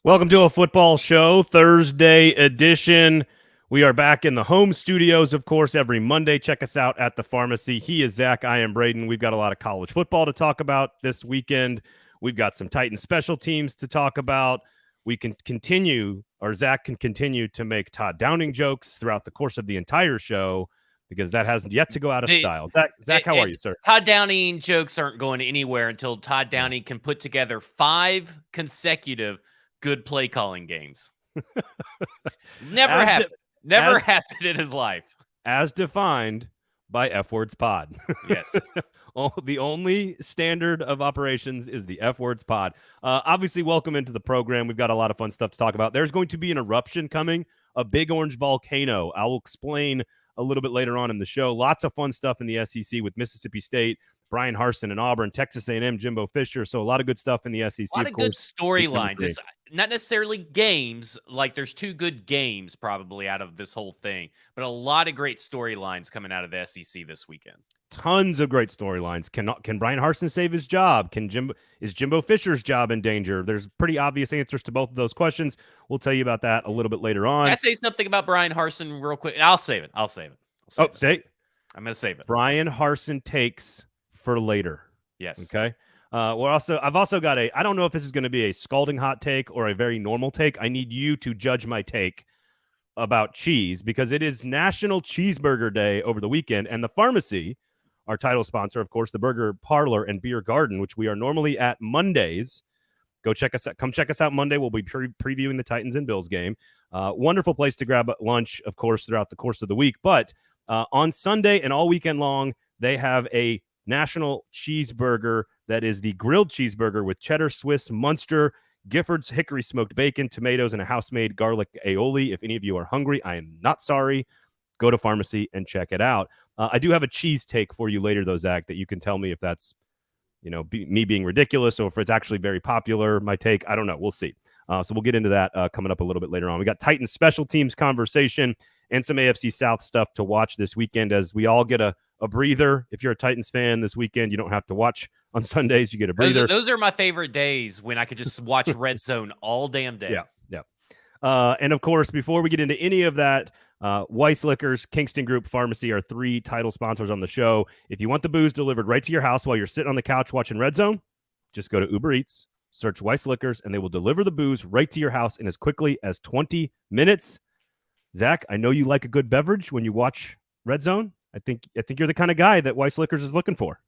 Welcome to a football show, Thursday edition. We are back in the home studios, of course, every Monday. Check us out at the pharmacy. He is Zach. I am Braden. We've got a lot of college football to talk about this weekend. We've got some Titans special teams to talk about. We can continue, or Zach can continue to make Todd Downing jokes throughout the course of the entire show because that hasn't yet to go out of style. Zach, how are you, sir? Todd Downing jokes aren't going anywhere until Todd Downing can put together 5 consecutive good play calling games. Never happened. Never happened in his life. As defined by F Words Pod. Yes. The only standard of operations is the F Words Pod. Obviously, welcome into the program. We've got a lot of fun stuff to talk about. There's going to be an eruption coming, a big orange volcano. I will explain a little bit later on in the show. Lots of fun stuff in the SEC with Mississippi State, Bryan Harsin and Auburn, Texas A&M, Jimbo Fisher. So a lot of good stuff in the SEC. A lot of good storylines. It's not necessarily games. Like there's 2 good games probably out of this whole thing, but a lot of great storylines coming out of the SEC this weekend. Tons of great storylines. Can Bryan Harsin save his job? Is Jimbo Fisher's job in danger? There's pretty obvious answers to both of those questions. We'll tell you about that a little bit later on. Can I say something about Bryan Harsin real quick? I'll save it. Say. I'm going to save it. Bryan Harsin takes for later. Yes. Okay. I've also got I don't know if this is going to be a scalding hot take or a very normal take. I need you to judge my take about cheese because it is National Cheeseburger Day over the weekend, and the pharmacy, our title sponsor, of course, the Burger Parlor and Beer Garden, which we are normally at Mondays. Come check us out Monday. We'll be previewing the Titans and Bills game. Wonderful place to grab lunch, of course, throughout the course of the week. But on Sunday and all weekend long, they have a National Cheeseburger that is the grilled cheeseburger with cheddar, Swiss, Munster, Gifford's hickory smoked bacon, tomatoes, and a house-made garlic aioli. If any of you are hungry, I am not sorry. Go to pharmacy and check it out. I do have a cheese take for you later, though, Zach, that you can tell me if that's, me being ridiculous or if it's actually very popular, my take. I don't know. We'll see. So we'll get into that coming up a little bit later on. We got Titans special teams conversation and some AFC South stuff to watch this weekend as we all get a breather. If you're a Titans fan this weekend, you don't have to watch on Sundays. You get a breather. Those are my favorite days when I could just watch Red Zone all damn day. Yeah. And of course, before we get into any of that, Weiss Liquors, Kingston Group Pharmacy are 3 title sponsors on the show. If you want the booze delivered right to your house while you're sitting on the couch watching Red Zone, just go to Uber Eats, search Weiss Liquors, and they will deliver the booze right to your house in as quickly as 20 minutes. Zach, I know you like a good beverage when you watch Red Zone. I think you're the kind of guy that Weiss Liquors is looking for.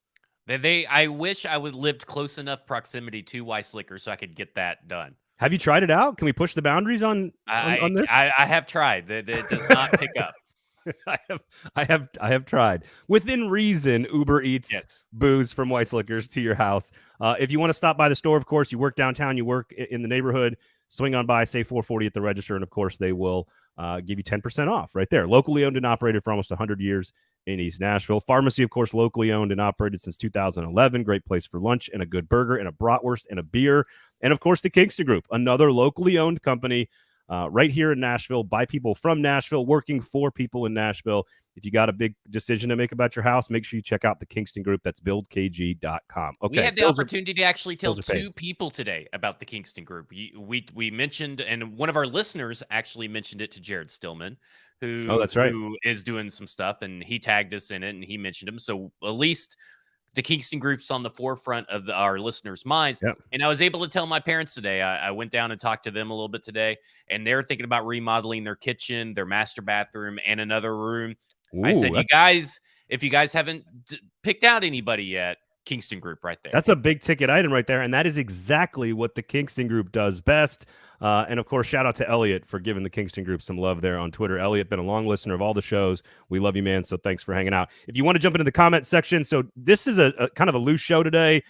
I wish I would lived close enough proximity to Weiss Liquors so I could get that done. Have you tried it out? Can we push the boundaries on this? I have tried. It does not pick up. I have tried. Within reason, Uber Eats booze from Weiss Liquors to your house. If you want to stop by the store, of course, you work downtown, you work in the neighborhood, swing on by, say $4.40 at the register, and of course they will give you 10% off right there. Locally owned and operated for almost 100 years in East Nashville. Pharmacy, of course, locally owned and operated since 2011. Great place for lunch and a good burger and a bratwurst and a beer. And of course, the Kingston Group, another locally owned company right here in Nashville, by people from Nashville, working for people in Nashville. If you got a big decision to make about your house, make sure you check out the Kingston Group. That's buildkg.com. Okay, we had the opportunity to actually tell 2 people today about the Kingston Group. We mentioned, and one of our listeners actually mentioned it to Jared Stillman, who is doing some stuff, and he tagged us in it, and he mentioned him. So at least the Kingston Group's on the forefront of our listeners' minds. Yep. And I was able to tell my parents today. I went down and talked to them a little bit today, and they're thinking about remodeling their kitchen, their master bathroom, and another room. Ooh, I said, if you guys haven't picked out anybody yet, Kingston Group right there. That's a big ticket item right there, and that is exactly what the Kingston Group does best. And, of course, shout out to Elliot for giving the Kingston Group some love there on Twitter. Elliot, been a long listener of all the shows. We love you, man, so thanks for hanging out. If you want to jump into the comment section, so this is a kind of a loose show today.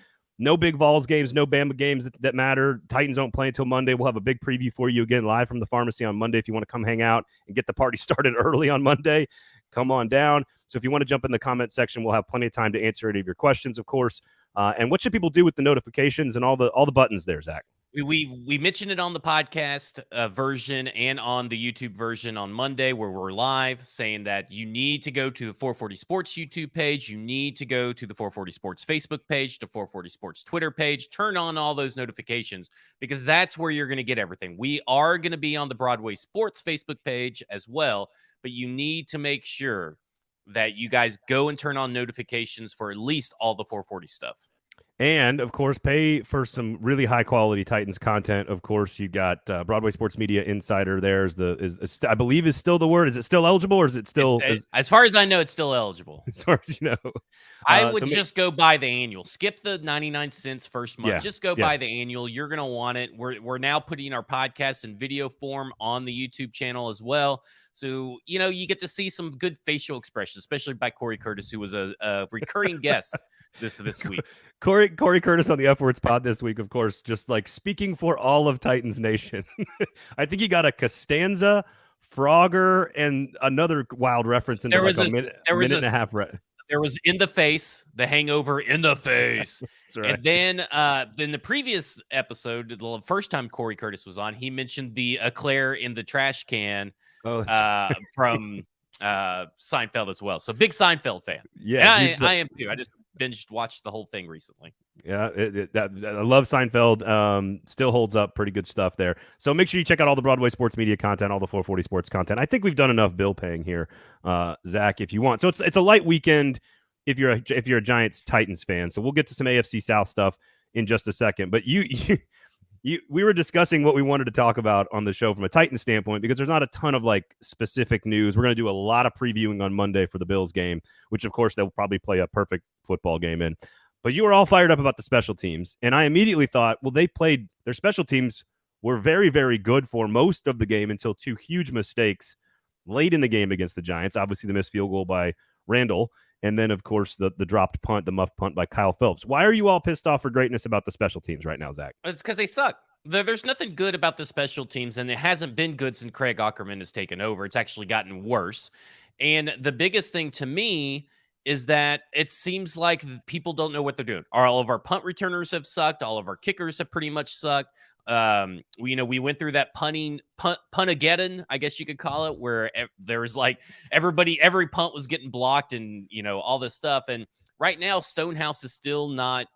No big Vols games, no Bama games that matter. Titans don't play until Monday. We'll have a big preview for you again live from the pharmacy on Monday. If you want to come hang out and get the party started early on Monday, come on down. So if you want to jump in the comment section, we'll have plenty of time to answer any of your questions, of course. And what should people do with the notifications and all the buttons there, Zach? We mentioned it on the podcast version and on the YouTube version on Monday where we're live, saying that you need to go to the 440 Sports YouTube page. You need to go to the 440 Sports Facebook page, the 440 Sports Twitter page. Turn on all those notifications because that's where you're going to get everything. We are going to be on the Broadway Sports Facebook page as well, but you need to make sure that you guys go and turn on notifications for at least all the 440 stuff. And, of course, pay for some really high-quality Titans content. Of course, you got Broadway Sports Media Insider there. I believe is still the word. Is it still eligible, or is it still? As far as I know, it's still eligible. As far as you know. I would just go buy the annual. Skip the 99 cents first month. Just go buy the annual. You're going to want it. We're now putting our podcast in video form on the YouTube channel as well. So, you get to see some good facial expressions, especially by Corey Curtis, who was a recurring guest this week. Corey Curtis on the F-Words pod this week, of course, just like speaking for all of Titans Nation. I think he got a Costanza, Frogger, and another wild reference in there was a minute and a half. There was In the Face, The Hangover in the Face. Right. And then in the previous episode, the first time Corey Curtis was on, he mentioned the eclair in the trash can from Seinfeld as well. So big Seinfeld fan. Yeah, I am too. I just watched the whole thing recently. Yeah, I love Seinfeld. Still holds up. Pretty good stuff there. So make sure you check out all the Broadway Sports Media content, all the 440 Sports content. I think we've done enough bill paying here, Zach, if you want. So it's a light weekend if you're a Giants Titans fan. So we'll get to some AFC South stuff in just a second. But we were discussing what we wanted to talk about on the show from a Titans standpoint because there's not a ton of like specific news. We're going to do a lot of previewing on Monday for the Bills game, which of course they'll probably play a perfect football game in. But you were all fired up about the special teams, and I immediately thought, well, their special teams were very, very good for most of the game until two huge mistakes late in the game against the Giants. Obviously, the missed field goal by Randall, and then, of course, the dropped punt, the muffed punt by Kyle Phillips. Why are you all pissed off for greatness about the special teams right now, Zach? It's because they suck. There's nothing good about the special teams, and it hasn't been good since Craig Aukerman has taken over. It's actually gotten worse. And the biggest thing to me is that it seems like people don't know what they're doing. All of our punt returners have sucked. All of our kickers have pretty much sucked. We went through that puntageddon, I guess you could call it, where there was like every punt was getting blocked and, all this stuff. And right now, Stonehouse is still not,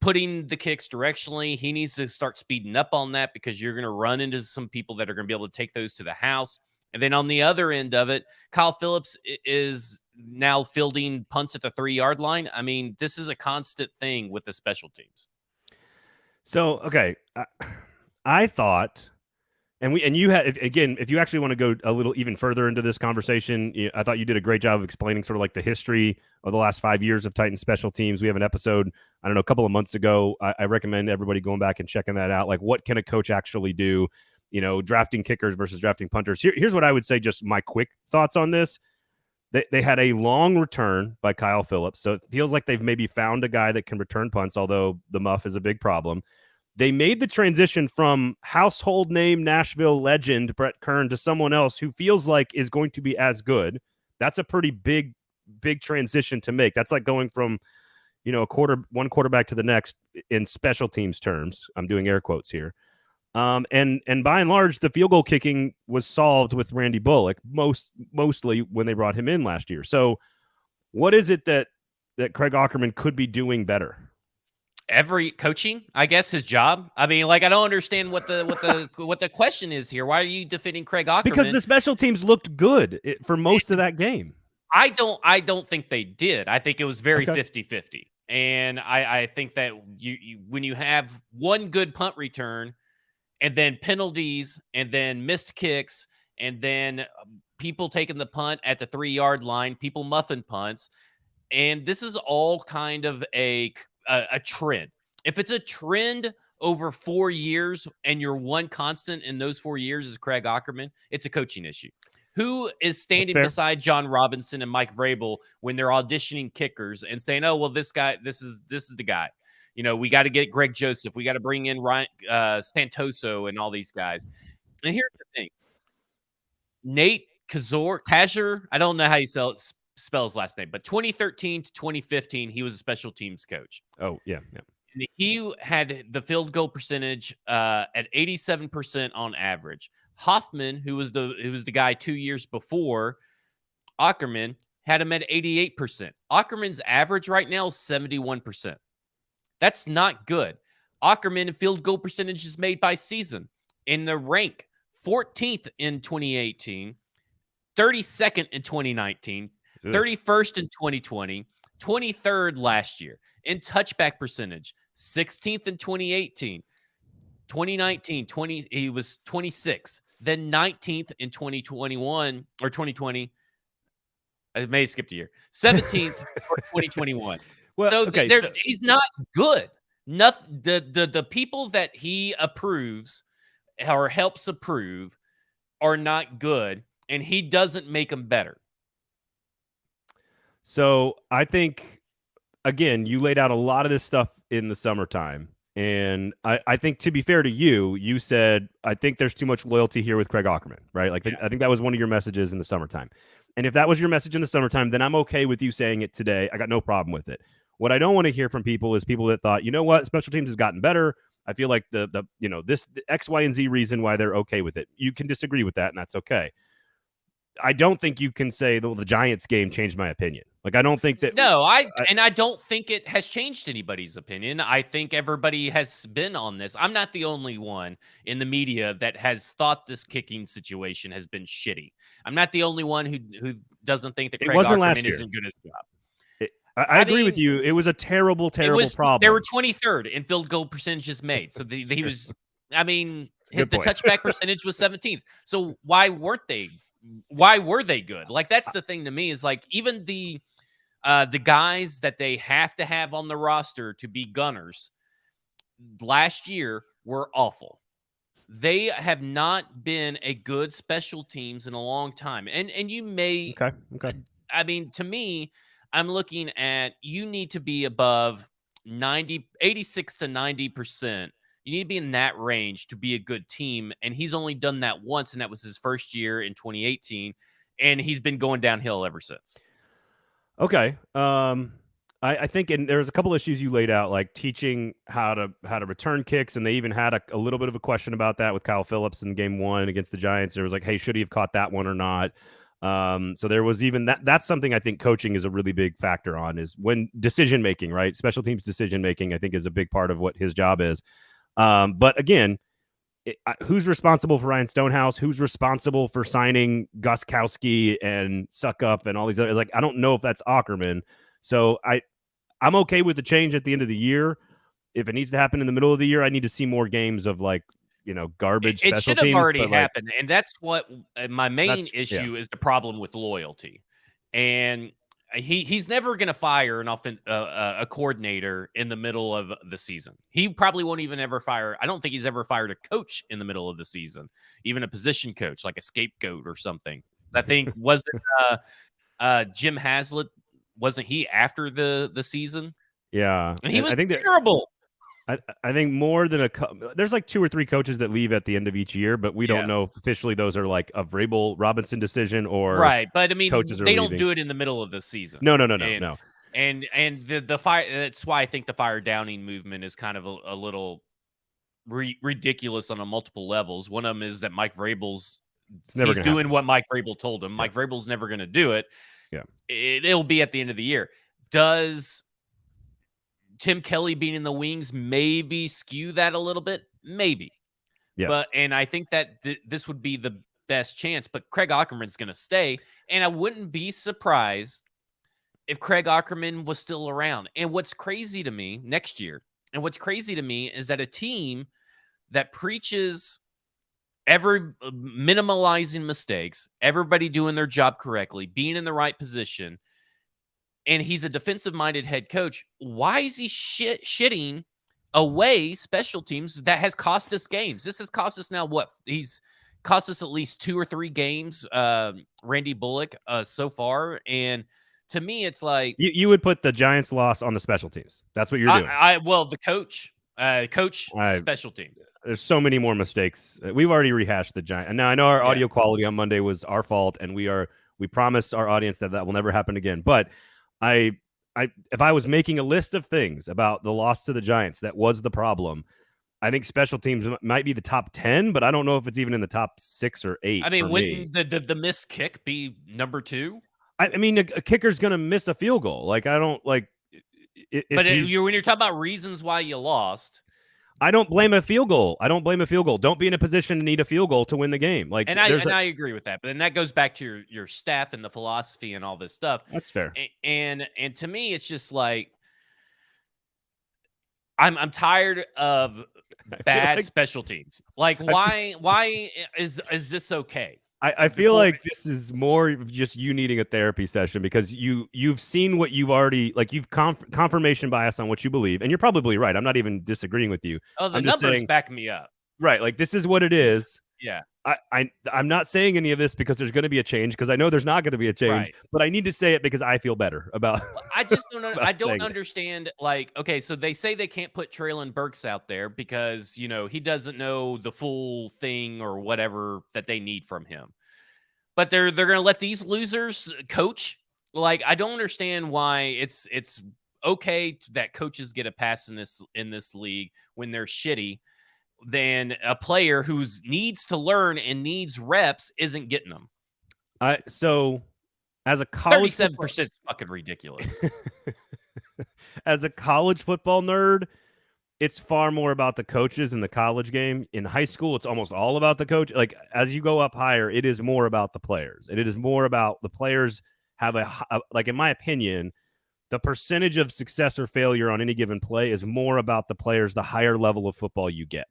putting the kicks directionally. He needs to start speeding up on that because you're going to run into some people that are going to be able to take those to the house. And then on the other end of it, Kyle Phillips is now fielding punts at the 3-yard line. I mean, this is a constant thing with the special teams. So, okay, I thought, and you had, again, if you actually want to go a little even further into this conversation, I thought you did a great job of explaining sort of like the history of the last 5 years of Titans special teams. We have an episode, I don't know, a couple of months ago. I recommend everybody going back and checking that out. Like, what can a coach actually do? Drafting kickers versus drafting punters. Here's what I would say, just my quick thoughts on this. They had a long return by Kyle Phillips, so it feels like they've maybe found a guy that can return punts, although the muff is a big problem. They made the transition from household name Nashville legend Brett Kern to someone else who feels like is going to be as good. That's a pretty big transition to make. That's like going from, one quarterback to the next in special teams terms. I'm doing air quotes here. And by and large, the field goal kicking was solved with Randy Bullock, mostly when they brought him in last year. So what is it that Craig Aukerman could be doing better? Every coaching, I guess, his job. I mean, like, I don't understand what the question is here. Why are you defending Craig Aukerman? Because the special teams looked good for most of that game. I don't think they did. I think it was very 50-50. And I think that you when you have one good punt return and then penalties and then missed kicks and then people taking the punt at the 3-yard line, people muffing punts, and this is all kind of a trend. If it's a trend over 4 years and your one constant in those 4 years is Craig Aukerman, it's a coaching issue. Who is standing beside John Robinson and Mike Vrabel when they're auditioning kickers and saying, "Oh, well, this guy, this is the guy. We got to get Greg Joseph. We got to bring in Ryan Santoso and all these guys." And here's the thing: Nate Kazor, I don't know how you spell his last name, but 2013 to 2015, he was a special teams coach. Oh, yeah. he had the field goal percentage at 87% on average. Hoffman, who was the guy 2 years before Aukerman, had him at 88%. Aukerman's average right now is 71%. That's not good. Aukerman field goal percentages made by season in the rank 14th in 2018, 32nd in 2019, 31st in 2020, 23rd last year. In touchback percentage, 16th in 2018, 2019, he was 26th, then 19th in 2021 or 2020. I may have skipped a year. 17th for 2021. Well, so, okay, he's not good. The people that he approves or helps approve are not good, and he doesn't make them better. So I think, again, you laid out a lot of this stuff in the summertime. And I think, to be fair to you, you said, I think there's too much loyalty here with Craig Aukerman, right? Like, I think that was one of your messages in the summertime. And if that was your message in the summertime, then I'm okay with you saying it today. I got no problem with it. What I don't want to hear from people is people that thought, you know what, special teams has gotten better. I feel like the X, Y, and Z reason why they're okay with it. You can disagree with that, and that's okay. I don't think you can say the Giants game changed my opinion. Like, I don't think that. No, I don't think it has changed anybody's opinion. I think everybody has been on this. I'm not the only one in the media that has thought this kicking situation has been shitty. I'm not the only one who doesn't think that Craig Aukerman isn't good at his job. I agree with you. It was a terrible problem. They were 23rd in field goal percentages made. So he was, I mean, the touchback percentage was 17th. So why were they good? Like, that's the thing to me, is like, even the guys that they have to have on the roster to be gunners last year were awful. They have not been a good special teams in a long time. And you may, okay. I mean, to me, I'm looking at, you need to be above 86 to 90%. You need to be in that range to be a good team. And he's only done that once, and that was his first year in 2018. And he's been going downhill ever since. Okay. I think, and there's a couple issues you laid out, like teaching how to return kicks, and they even had a little bit of a question about that with Kyle Phillips in game 1 against the Giants. There was like, hey, should he have caught that one or not? So there was even that's something I think coaching is a really big factor on, is when decision making, right? Special teams decision making, I think, is a big part of what his job is. But again, who's responsible for Ryan Stonehouse? Who's responsible for signing Gostkowski and Suckup and all these other? Like, I don't know if that's Aukerman. So I'm okay with the change at the end of the year. If it needs to happen in the middle of the year, I need to see more games of, like, garbage. It should have already happened, and that's what my main issue is. The problem with loyalty, and he's never going to fire a coordinator in the middle of the season. He probably won't even ever fire. I don't think he's ever fired a coach in the middle of the season, even a position coach, like a scapegoat or something. I think wasn't Jim Haslett, wasn't he after the season? Yeah, and he was terrible. I think more than there's like 2 or 3 coaches that leave at the end of each year, but we don't know if officially those are like a Vrabel Robinson decision or right. But I mean, they don't do it in the middle of the season. No. And the fire. That's why I think the fire Downing movement is kind of a little ridiculous on a multiple levels. One of them is that Mike Vrabel's doing what Mike Vrabel told him. Yeah. Mike Vrabel's never going to do it. Yeah, it'll be at the end of the year. Does Tim Kelly being in the wings maybe skew that a little bit? Maybe. Yes. And I think that this would be the best chance. But Craig Aukerman's going to stay. And I wouldn't be surprised if Craig Aukerman was still around. And what's crazy to me next year, and what's crazy to me is that a team that preaches minimalizing mistakes, everybody doing their job correctly, being in the right position, and he's a defensive-minded head coach, why is he shitting away special teams that has cost us games? This has cost us now what? He's cost us at least 2 or 3 games, Randy Bullock, so far. And to me, it's like... You would put the Giants' loss on the special teams. That's what you're doing. Well, the coach special teams. There's so many more mistakes. We've already rehashed the Giants. And now I know our audio quality on Monday was our fault, and we promised our audience that will never happen again. But I if I was making a list of things about the loss to the Giants that was the problem, I think special teams might be the top 10, but I don't know if it's even in the top 6 or 8. I mean, for wouldn't me. the missed kick be number 2? I mean, a kicker's going to miss a field goal. Like, I don't like. But when you're talking about reasons why you lost, I don't blame a field goal. Don't be in a position to need a field goal to win the game. Like, and I agree with that. But then that goes back to your staff and the philosophy and all this stuff. That's fair. And to me, it's just like I'm tired of bad special teams. Like, why is this okay? I feel like this is more of just you needing a therapy session because you've seen what you've already, like, you've confirmation bias on what you believe, and you're probably right. I'm not even disagreeing with you. Oh, the numbers back me up. Right, like, this is what it is. Yeah. I'm not saying any of this because there's going to be a change, because I know there's not going to be a change, right. But I need to say it because I feel better about. I just don't. I don't understand. Like, okay, so they say they can't put Traylon Burks out there because he doesn't know the full thing or whatever that they need from him. But they're going to let these losers coach. Like, I don't understand why it's okay that coaches get a pass in this league when they're shitty, than a player who needs to learn and needs reps isn't getting them. So as a college 37% is fucking ridiculous. As a college football nerd, it's far more about the coaches in the college game. In high school, it's almost all about the coach. Like, as you go up higher, it is more about the players. And it is more about the players have like, in my opinion, the percentage of success or failure on any given play is more about the players, the higher level of football you get.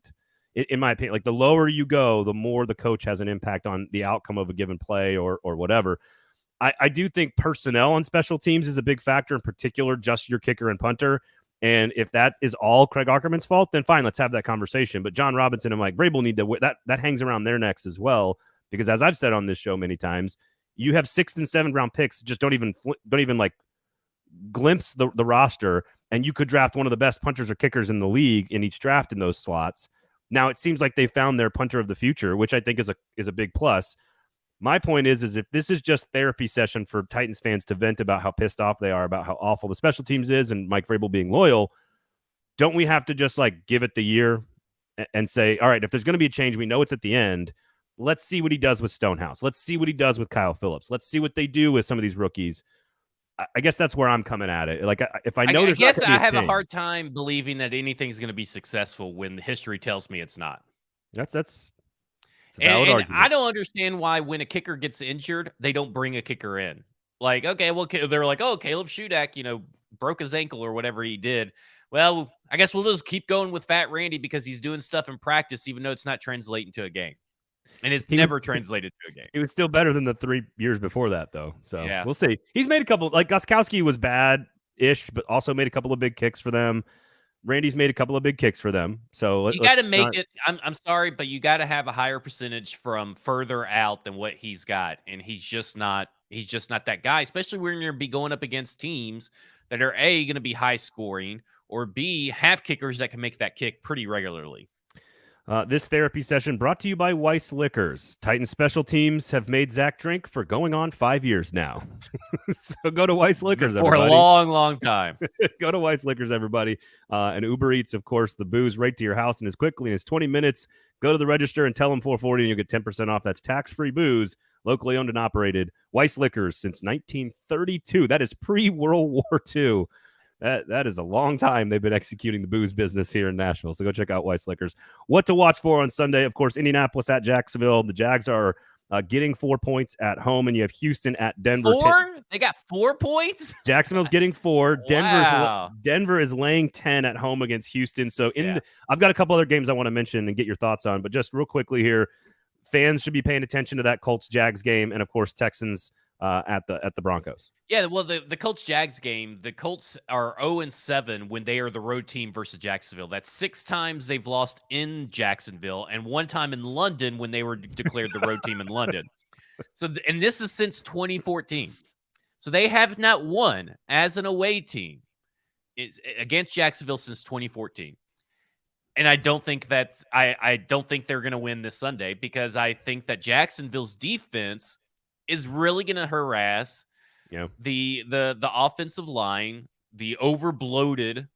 In my opinion, like, the lower you go, the more the coach has an impact on the outcome of a given play or whatever. I do think personnel on special teams is a big factor, in particular, just your kicker and punter. And if that is all Craig Aukerman's fault, then fine, let's have that conversation. But John Robinson and Mike Vrabel need to that hangs around their necks as well, because as I've said on this show many times, you have 6th and 7th round picks, just don't even like glimpse the roster, and you could draft one of the best punters or kickers in the league in each draft in those slots. Now it seems like they found their punter of the future, which I think is a big plus. My point is if this is just therapy session for Titans fans to vent about how pissed off they are about how awful the special teams is and Mike Vrabel being loyal, don't we have to just, like, give it the year and say, all right, if there's going to be a change, we know it's at the end. Let's see what he does with Stonehouse. Let's see what he does with Kyle Phillips. Let's see what they do with some of these rookies. I guess that's where I'm coming at it. Like, if I know, I guess I have a hard time believing that anything's going to be successful when the history tells me it's not. That's a valid argument. I don't understand why when a kicker gets injured, they don't bring a kicker in. Like, okay, well, they're like, oh, Caleb Shudak, broke his ankle or whatever he did. Well, I guess we'll just keep going with Fat Randy because he's doing stuff in practice, even though it's not translating to a game. And it's never translated to a game. He was still better than the 3 years before that, though. So yeah. We'll see. He's made a couple, like, Gostkowski was bad-ish, but also made a couple of big kicks for them. Randy's made a couple of big kicks for them. So you got to make it. I'm sorry, but you got to have a higher percentage from further out than what he's got. And he's just not that guy, especially when you're going to be going up against teams that are A, going to be high scoring, or B, have kickers that can make that kick pretty regularly. This therapy session brought to you by Weiss Liquors. Titan special teams have made Zach drink for going on 5 years now. So go to Weiss Liquors, for everybody. A long, long time. Go to Weiss Liquors, everybody. And Uber Eats, of course, the booze right to your house in as quickly as 20 minutes. Go to the register and tell them 440 and you'll get 10% off. That's tax-free booze, locally owned and operated. Weiss Liquors since 1932. That is pre-World War II. That is a long time they've been executing the booze business here in Nashville. So go check out Weiss Liquors. What to watch for on Sunday? Of course, Indianapolis at Jacksonville. The Jags are getting 4 points at home, and you have Houston at Denver. 4? They got 4 points? Jacksonville's getting 4. Wow. Denver is laying 10 at home against Houston. So I've got a couple other games I want to mention and get your thoughts on, but just real quickly here, fans should be paying attention to that Colts-Jags game, and of course Texans at the Broncos. Yeah, well, the Colts-Jags game, the Colts are 0-7 when they are the road team versus Jacksonville. That's 6 times they've lost in Jacksonville and 1 time in London when they were declared the road team in London. So, and this is since 2014. So they have not won as an away team against Jacksonville since 2014. And I don't think I don't think they're going to win this Sunday, because I think that Jacksonville's defense is really going to harass Yeah. The offensive line, the overbloated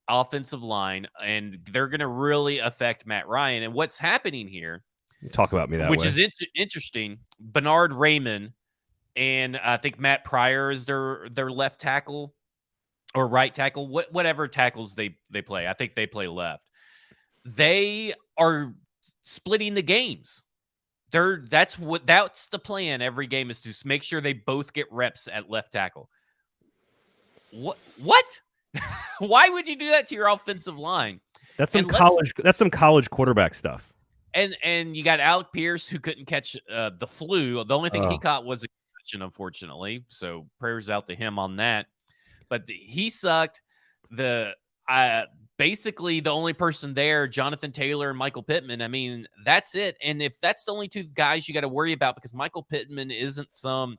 offensive line, and they're going to really affect Matt Ryan. And what's happening here, talk about me that which way, is interesting. Bernard Raymond and I think Matt Pryor is their left tackle or right tackle, whatever tackles they play. I think they play left. They are splitting the games. That's the plan. Every game is to make sure they both get reps at left tackle. What? Why would you do that to your offensive line? That's some college. That's some college quarterback stuff. And you got Alec Pierce, who couldn't catch the flu. The only thing he caught was a concussion, unfortunately. So prayers out to him on that. But he sucked. Basically the only person there, Jonathan Taylor and Michael Pittman. I mean, that's it. And if that's the only two guys you got to worry about, because Michael Pittman isn't some,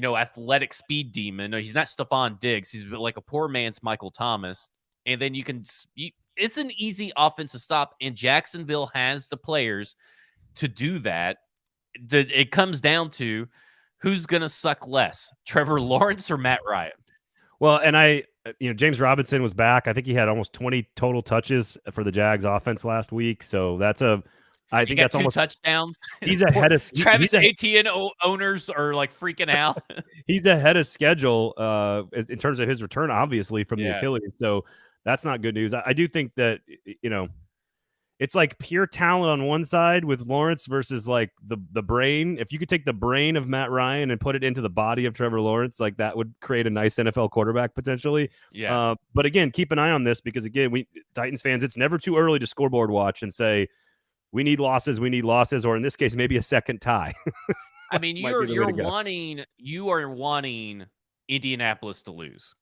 athletic speed demon. He's not Stephon Diggs. He's like a poor man's Michael Thomas. And then it's an easy offense to stop. And Jacksonville has the players to do that. It comes down to who's going to suck less, Trevor Lawrence or Matt Ryan. Well, and James Robinson was back. I think he had almost 20 total touches for the Jags offense last week. So I think that's almost touchdowns. He's ahead of Travis Etienne owners are like freaking out. He's ahead of schedule in terms of his return, obviously, from the Achilles. So that's not good news. I do think that, it's like pure talent on one side with Lawrence versus like the brain. If you could take the brain of Matt Ryan and put it into the body of Trevor Lawrence, like that would create a nice NFL quarterback potentially. Yeah. But again, keep an eye on this because again, we Titans fans, it's never too early to scoreboard watch and say we need losses, or in this case, maybe a second tie. I mean, you are wanting Indianapolis to lose.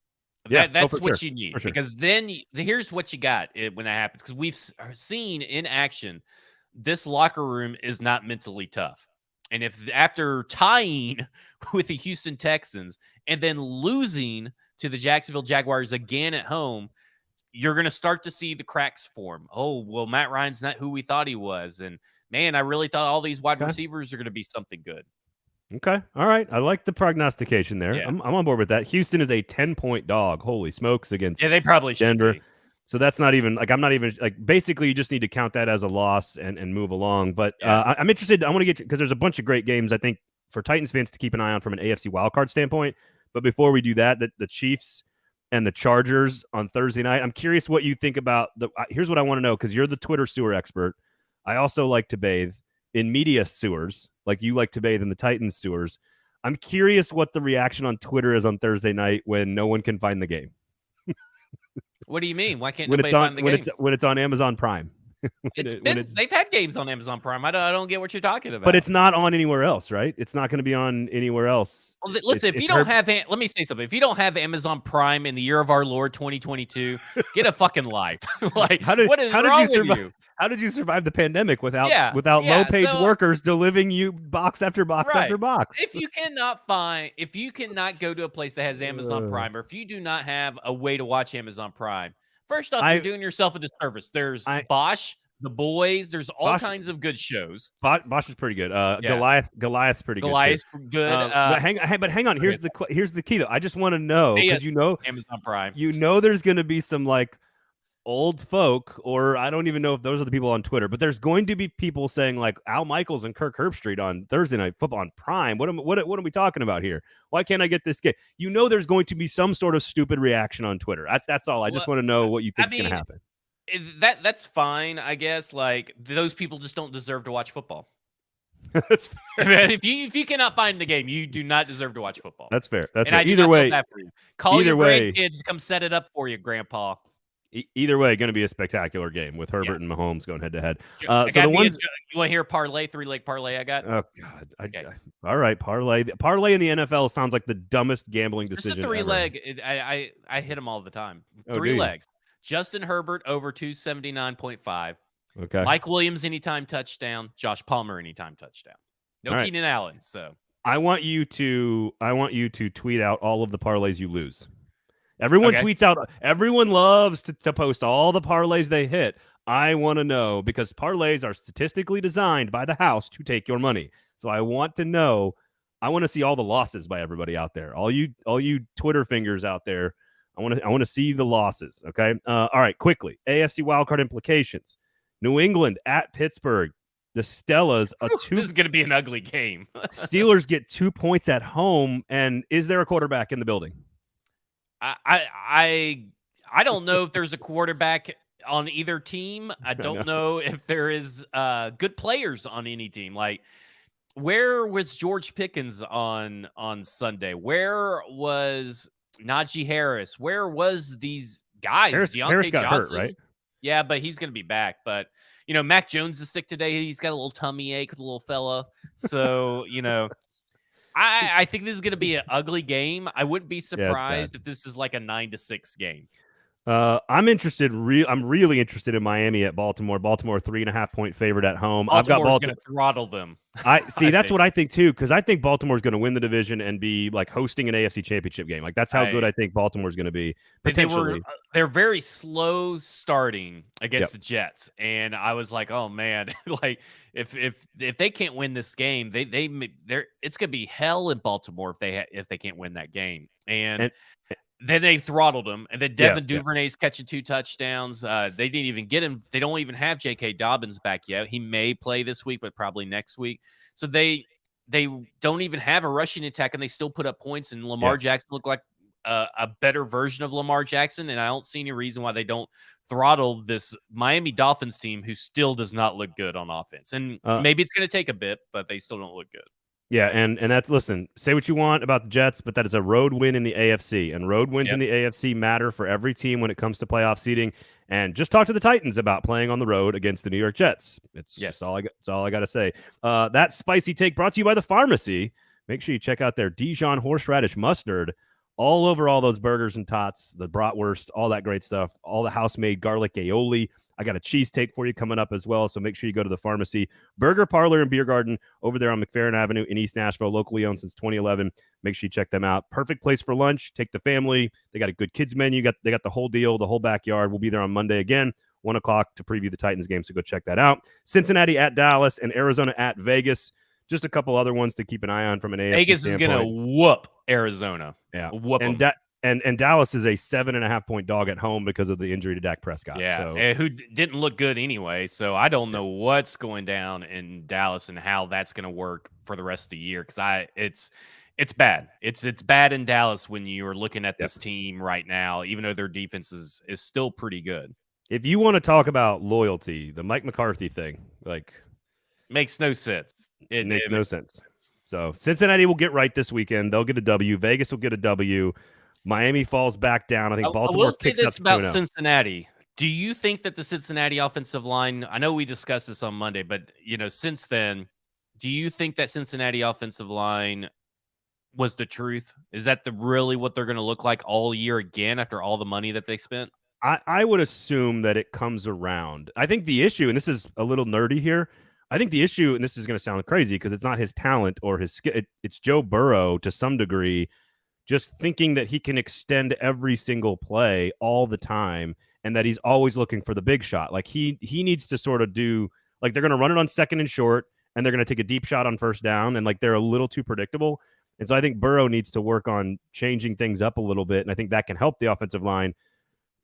That's what you need, because then here's what you got when that happens. Because we've seen in action, this locker room is not mentally tough. And if after tying with the Houston Texans and then losing to the Jacksonville Jaguars again at home, you're going to start to see the cracks form. Oh, well, Matt Ryan's not who we thought he was. And man, I really thought all these wide receivers are going to be something good. Okay. All right. I like the prognostication there. Yeah. I'm on board with that. Houston is a 10-point dog. Holy smokes against they probably Denver. Should be. So that's not even like, I'm not even like, basically you just need to count that as a loss and move along. But I'm interested. I want to get, because there's a bunch of great games, I think, for Titans fans to keep an eye on from an AFC wildcard standpoint. But before we do that, the Chiefs and the Chargers on Thursday night, I'm curious what you think about here's what I want to know, because you're the Twitter sewer expert. I also like to bathe in media sewers, like you like to bathe in the Titans sewers. I'm curious what the reaction on Twitter is on Thursday night when no one can find the game. What do you mean? Why can't nobody find the game? When it's on Amazon Prime. They've had games on Amazon Prime. I don't get what you're talking about. But it's not on anywhere else, right? It's not going to be on anywhere else. Well, listen, if you don't have, let me say something. If you don't have Amazon Prime in the year of our Lord 2022, get a fucking life. Like, what is wrong with you? How did you survive the pandemic without low-paid workers delivering you box after box after box? If you cannot go to a place that has Amazon Prime, or if you do not have a way to watch Amazon Prime, first off, you're doing yourself a disservice. There's Bosch, The Boys. There's all kinds of good shows. Bosch is pretty good. Goliath's pretty good. Goliath's good. But hang on. Here's the key though. I just want to know, because Amazon Prime. There's going to be some like old folk, or I don't even know if those are the people on Twitter, but there's going to be people saying like Al Michaels and Kirk Herbstreit on Thursday Night Football on Prime. What are we talking about here? Why can't I get this game? There's going to be some sort of stupid reaction on Twitter. That's all. I just want to know what you think is going to happen. That's fine, I guess. Like, those people just don't deserve to watch football. That's fair. If you cannot find the game, you do not deserve to watch football. That's fair. That's fair. I either way, that for you. Call your grandkids to come set it up for you, Grandpa. Either way, going to be a spectacular game with Herbert and Mahomes going head to head. You want to hear parlay, 3-leg parlay I got? Oh God! All right, parlay. Parlay in the NFL sounds like the dumbest gambling decision. It's a 3-leg. I hit them all the time. 3 legs. Justin Herbert over 279.5. Okay. Mike Williams anytime touchdown. Josh Palmer anytime touchdown. No Keenan Allen. So I want you to tweet out all of the parlays you lose. Everyone tweets out. Everyone loves to post all the parlays they hit. I want to know, because parlays are statistically designed by the house to take your money. So I want to know I want to see all the losses by everybody out there. All you Twitter fingers out there. I want to see the losses. Okay. All right. Quickly, AFC wildcard implications. New England at Pittsburgh. The Stellas This is going to be an ugly game. Steelers get 2 points at home, and is there a quarterback in the building? I don't know if there's a quarterback on either team. I don't know if there is good players on any team. Like, where was George Pickens on Sunday? Where was Najee Harris? Where was these guys? Harris got hurt, right? Yeah, but he's going to be back. But, Mac Jones is sick today. He's got a little tummy ache, the little fella. So, I think this is going to be an ugly game. I wouldn't be surprised if this is like a 9-6 game. I'm interested. I'm really interested in Miami at Baltimore. Baltimore 3.5 point favorite at home. Baltimore's going to throttle them. That's what I think too, because I think Baltimore's going to win the division and be like hosting an AFC Championship game. Like that's how good I think Baltimore's going to be. Potentially, they're very slow starting against the Jets, and I was like, oh man, like if they can't win this game, it's going to be hell in Baltimore if they can't win that game. And then they throttled him, and then Devin Duvernay's catching 2 touchdowns. They didn't even get him. They don't even have J.K. Dobbins back yet. He may play this week, but probably next week. So they don't even have a rushing attack, and they still put up points. And Lamar Jackson looked like a better version of Lamar Jackson, and I don't see any reason why they don't throttle this Miami Dolphins team, who still does not look good on offense. And maybe it's going to take a bit, but they still don't look good. Yeah, and that's, listen, say what you want about the Jets, but that is a road win in the AFC, and road wins in the AFC matter for every team when it comes to playoff seeding. And just talk to the Titans about playing on the road against the New York Jets. That's all I got to say. That spicy take brought to you by the Pharmacy. Make sure you check out their Dijon horseradish mustard all over all those burgers and tots, the bratwurst, all that great stuff, all the house-made garlic aioli. I got a cheese take for you coming up as well, so make sure you go to the Pharmacy Burger Parlor and Beer Garden over there on McFerrin Avenue in East Nashville, locally owned since 2011. Make sure you check them out. Perfect place for lunch. Take the family. They got a good kids menu. They got the whole deal, the whole backyard. We'll be there on Monday again, 1 o'clock to preview the Titans game, so go check that out. Cincinnati at Dallas and Arizona at Vegas. Just a couple other ones to keep an eye on from an AFC Vegas standpoint. is going to whoop Arizona. Yeah, whoop them. And Dallas is a 7.5 point dog at home because of the injury to Dak Prescott. Yeah, who didn't look good anyway. So I don't know what's going down in Dallas and how that's going to work for the rest of the year, because it's bad. It's bad in Dallas when you're looking at this team right now, even though their defense is still pretty good. If you want to talk about loyalty, the Mike McCarthy thing, like, makes no sense. It makes no sense. So Cincinnati will get right this weekend. They'll get a W. Vegas will get a W. Miami falls back down. I think Baltimore kicks up to 2-0. About Cincinnati. Do you think that the Cincinnati offensive line, I know we discussed this on Monday, but since then, do you think that Cincinnati offensive line was the truth? Is that really what they're going to look like all year again after all the money that they spent? I would assume that it comes around. I think the issue, and this is a little nerdy here, I think the issue, and this is going to sound crazy because it's not his talent or his skill, it's Joe Burrow to some degree, just thinking that he can extend every single play all the time and that he's always looking for the big shot. Like he needs to sort of do, like, they're going to run it on second and short and they're going to take a deep shot on first down, and like they're a little too predictable. And so I think Burrow needs to work on changing things up a little bit, and I think that can help the offensive line.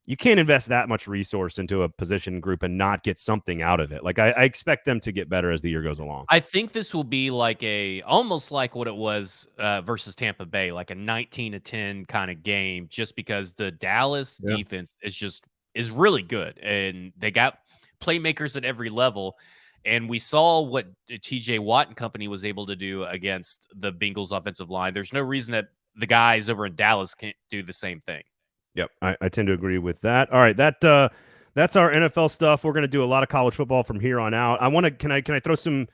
You can't invest that much resource into a position group and not get something out of it. Like I expect them to get better as the year goes along. I think this will be like almost like what it was versus Tampa Bay, like a 19-10 kind of game, just because the Dallas defense is really good, and they got playmakers at every level. And we saw what TJ Watt and company was able to do against the Bengals offensive line. There's no reason that the guys over in Dallas can't do the same thing. Yep, I tend to agree with that. All right, that's our NFL stuff. We're going to do a lot of college football from here on out. Can I throw some?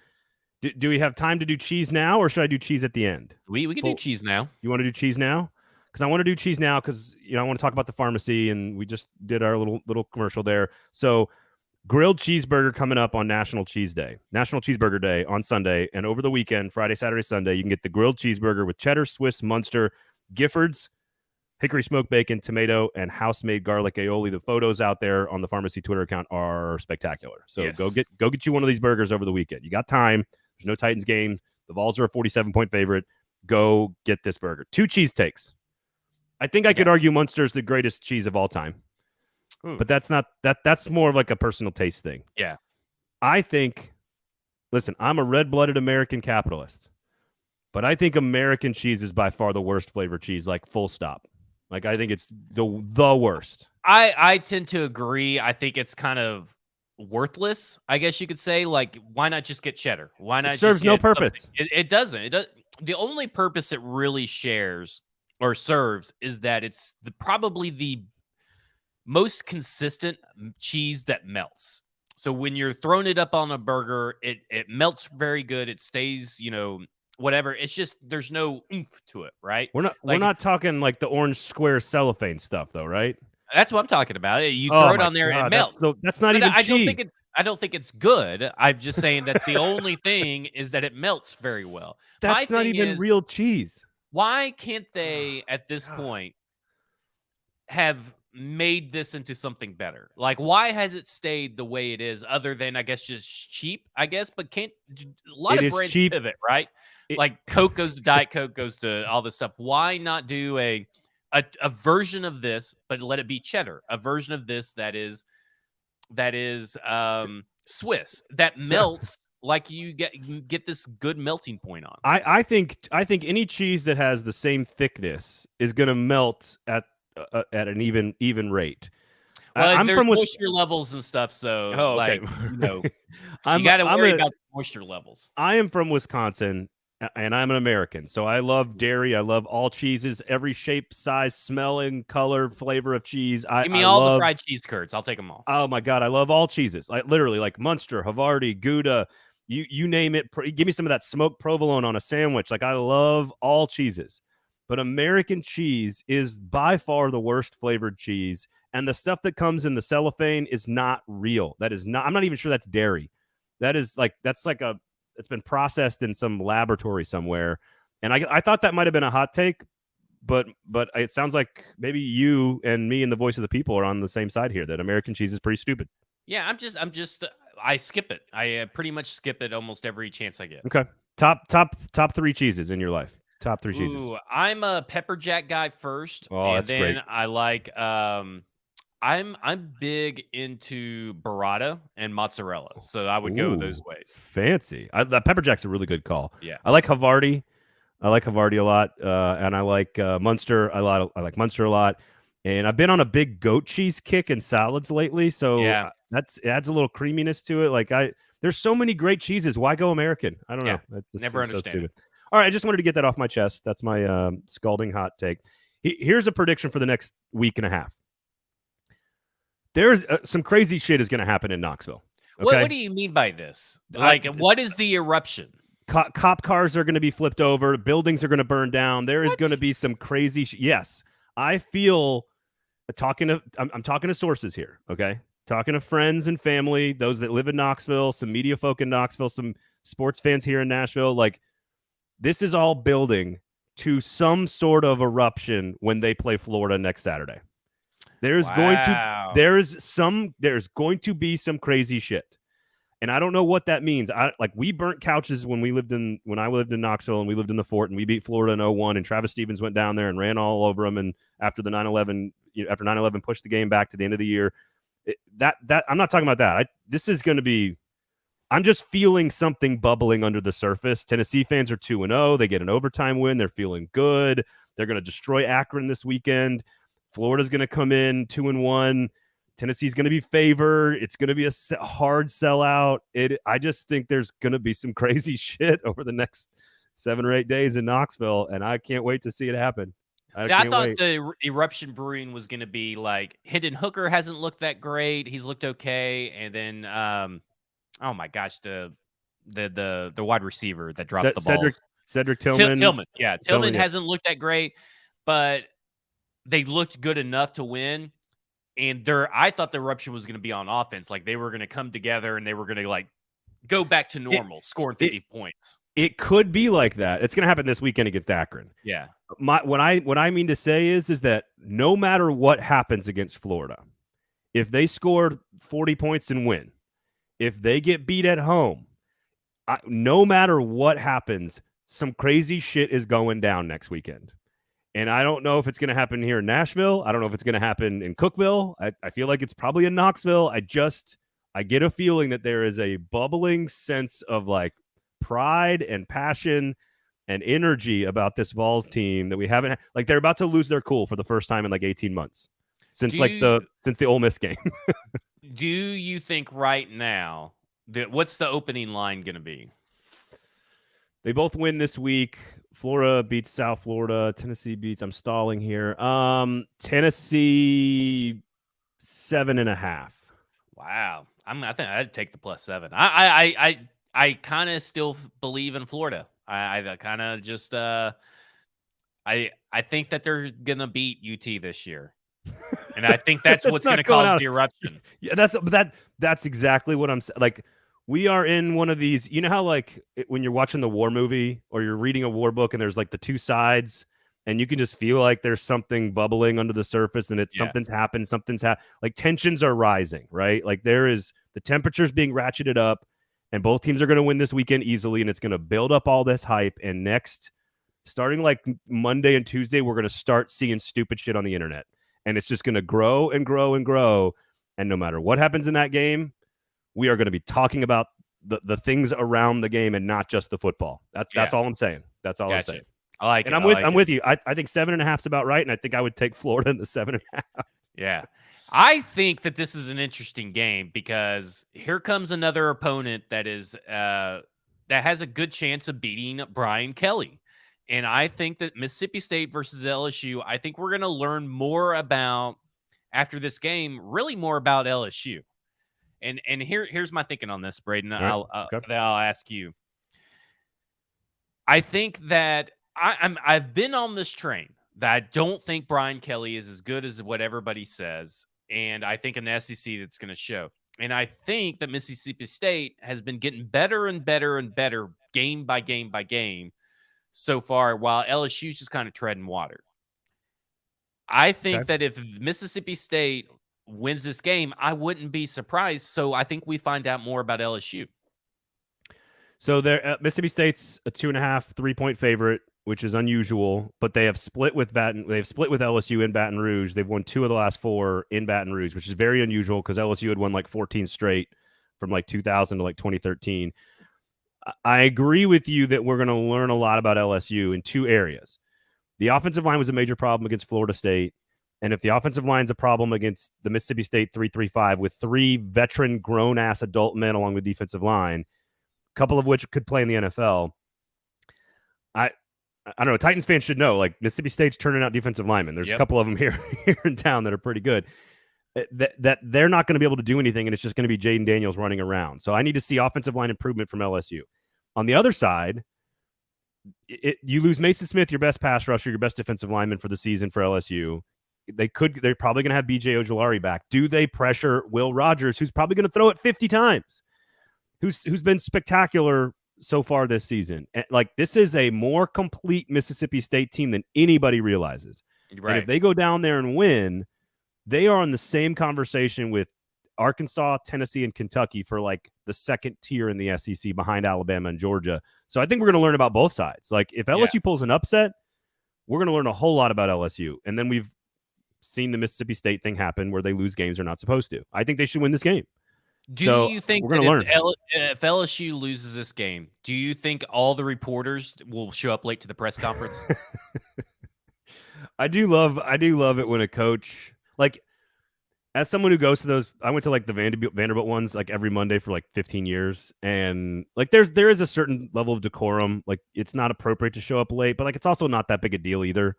Do we have time to do cheese now, or should I do cheese at the end? We can do cheese now. You want to do cheese now? Because I want to do cheese now because I want to talk about the Pharmacy, and we just did our little commercial there. So grilled cheeseburger coming up on National Cheeseburger Day on Sunday, and over the weekend, Friday, Saturday, Sunday, you can get the grilled cheeseburger with cheddar, Swiss, Munster, Giffords, hickory smoked bacon, tomato, and house-made garlic aioli. The photos out there on the Pharmacy Twitter account are spectacular. So go get you one of these burgers over the weekend. You got time. There's no Titans game. The Vols are a 47-point favorite. go get this burger. 2 cheese takes. I think I could argue Munster's the greatest cheese of all time. Ooh. But that's not that's more of like a personal taste thing. Yeah. I think, listen, I'm a red-blooded American capitalist, but I think American cheese is by far the worst flavored cheese, like full stop. Like I think it's the worst. I tend to agree. I think it's kind of worthless, I guess you could say. Like, why not just get cheddar? Why not? It serves no purpose. It doesn't. It does. The only purpose it really shares or serves is that it's probably the most consistent cheese that melts. So when you're throwing it up on a burger, it melts very good. It stays, whatever. It's just there's no oomph to it, right? We're not talking like the orange square cellophane stuff, though, right? That's what I'm talking about. You throw it on there and it melts. That's not even cheese. I don't think it's good. I'm just saying that the only thing is that it melts very well. That's not even real cheese. Why can't they, at this point, have made this into something better? Like, why has it stayed the way it is, other than, I guess, just cheap, I guess? But a lot of brands pivot, right? Like Coke goes to Diet Coke, goes to all this stuff. Why not do a version of this, but let it be cheddar? A version of this that is Swiss, that melts like you get this good melting point on. I think any cheese that has the same thickness is going to melt at an even rate. Well, I'm from moisture levels and stuff, so okay. You got to worry about the moisture levels. I am from Wisconsin, and I'm an American, so I love dairy. I love all cheeses, every shape, size, smell, and color, flavor of cheese. Give me all the fried cheese curds. I'll take them all. Oh my God, I love all cheeses. Literally, like Munster, Havarti, Gouda, you name it. Give me some of that smoked provolone on a sandwich. Like I love all cheeses, but American cheese is by far the worst flavored cheese, and the stuff that comes in the cellophane is not real. That is not. I'm not even sure that's dairy. That's like it's been processed in some laboratory somewhere. And I thought that might have been a hot take, but it sounds like maybe you and me and the voice of the people are on the same side here, that American cheese is pretty stupid. Yeah, I skip it. I pretty much skip it almost every chance I get. Okay. Top 3 cheeses in your life. Top 3 cheeses. I'm a pepper jack guy first. Oh, that's great. I like I'm big into burrata and mozzarella, so I would go those ways. Fancy. The pepper jack's a really good call. Yeah, I like Havarti. a lot, and I like Munster a lot. I like Munster a lot, and I've been on a big goat cheese kick in salads lately. So yeah, it adds a little creaminess to it. Like there's so many great cheeses. Why go American? I don't know. Never understand. So all right, I just wanted to get that off my chest. That's my scalding hot take. Here's a prediction for the next week and a half. There's some crazy shit is going to happen in Knoxville. Okay? What do you mean by this? Like, what is the eruption? Cop cars are going to be flipped over. Buildings are going to burn down. There is going to be some crazy yes. I feel I'm talking to sources here, okay? Talking to friends and family, those that live in Knoxville, some media folk in Knoxville, some sports fans here in Nashville. Like, this is all building to some sort of eruption when they play Florida next Saturday. There's going to be some crazy shit. And I don't know what that means. We burnt couches when I lived in Knoxville, and we lived in the Fort, and we beat Florida in 2001, and Travis Stevens went down there and ran all over them. And after the 9/11 pushed the game back to the end of the year, I'm not talking about that. This is going to be, I'm just feeling something bubbling under the surface. Tennessee fans are 2-0. They get an overtime win. They're feeling good. They're going to destroy Akron this weekend. Florida's going to come in 2-1. Tennessee's going to be favored. It's going to be a hard sellout. I just think there's going to be some crazy shit over the next 7 or 8 days in Knoxville, and I can't wait to see it happen. I thought the Eruption Brewing was going to be like, Hendon Hooker hasn't looked that great. He's looked okay. And then, oh my gosh, the wide receiver that dropped the ball. Cedric Tillman. Tillman hasn't looked that great, but they looked good enough to win. And I thought the Eruption was going to be on offense. Like, they were going to come together and they were going to go back to normal, scoring 50 points. It could be like that. It's going to happen this weekend against Akron. Yeah. What I mean to say is that no matter what happens against Florida, if they score 40 points and win, if they get beat at home, no matter what happens, some crazy shit is going down next weekend. And I don't know if it's going to happen here in Nashville. I don't know if it's going to happen in Cookeville. I feel like it's probably in Knoxville. I get a feeling that there is a bubbling sense of like pride and passion and energy about this Vols team that we haven't like they're about to lose their cool for the first time in like 18 months since since the Ole Miss game. Do you think right now that what's the opening line going to be? They both win this week. Florida beats South Florida. Tennessee beats. I'm stalling here. Tennessee 7.5. Wow. I think I'd take the +7. I kind of still believe in Florida. I kind of just I think that they're gonna beat UT this year, and I think that's what's gonna cause the eruption. Yeah, that's exactly what I'm saying. Like, we are in one of these. You know how like when you're watching the war movie or you're reading a war book and there's like the two sides. And you can just feel like there's something bubbling under the surface, and something's happened. Like tensions are rising, right? Like the temperature's being ratcheted up, and both teams are going to win this weekend easily, and it's going to build up all this hype. And starting like Monday and Tuesday, we're going to start seeing stupid shit on the internet, and it's just going to grow and grow and grow. And no matter what happens in that game, we are going to be talking about the things around the game and not just the football. That's all I'm saying. That's all I'm saying. I like it. I'm with you. I think 7.5 is about right, and I think I would take Florida in the 7.5. Yeah. I think that this is an interesting game because here comes another opponent that has a good chance of beating Brian Kelly. And I think that Mississippi State versus LSU, I think we're going to learn more about after this game, really more about LSU. And here's my thinking on this, Braden. Right. I'll ask you. I think that I've been on this train that I don't think Brian Kelly is as good as what everybody says. And I think in the SEC that's going to show. And I think that Mississippi State has been getting better and better and better game by game by game so far, while LSU's just kind of treading water. I think that if Mississippi State wins this game, I wouldn't be surprised. So I think we find out more about LSU. So Mississippi State's a 2.5, 3-point favorite, which is unusual, but they have split with LSU in Baton Rouge. They've won 2 of the last 4 in Baton Rouge, which is very unusual because LSU had won like 14 straight from like 2000 to like 2013. I agree with you that we're going to learn a lot about LSU in 2 areas. The offensive line was a major problem against Florida State, and if the offensive line's a problem against the Mississippi State 3-3-5 with 3 veteran grown-ass adult men along the defensive line, a couple of which could play in the NFL, I don't know. Titans fans should know, like, Mississippi State's turning out defensive linemen. There's a couple of them here in town that are pretty good. That they're not going to be able to do anything, and it's just going to be Jaden Daniels running around. So I need to see offensive line improvement from LSU. On the other side, you lose Mason Smith, your best pass rusher, your best defensive lineman for the season for LSU. They're probably going to have B.J. Ojulari back. Do they pressure Will Rogers, who's probably going to throw it 50 times, who's been spectacular so far this season? And, like, this is a more complete Mississippi State team than anybody realizes. Right. And if they go down there and win, they are in the same conversation with Arkansas, Tennessee, and Kentucky for like the second tier in the SEC behind Alabama and Georgia. So I think we're going to learn about both sides. Like, if LSU pulls an upset, we're going to learn a whole lot about LSU. And then we've seen the Mississippi State thing happen where they lose games they're not supposed to. I think they should win this game. Do you think that if LSU loses this game, do you think all the reporters will show up late to the press conference? I do love it when a coach, like, as someone who goes to those, I went to like the Vanderbilt ones like every Monday for like 15 years, and like there is a certain level of decorum. Like, it's not appropriate to show up late, but like it's also not that big a deal either.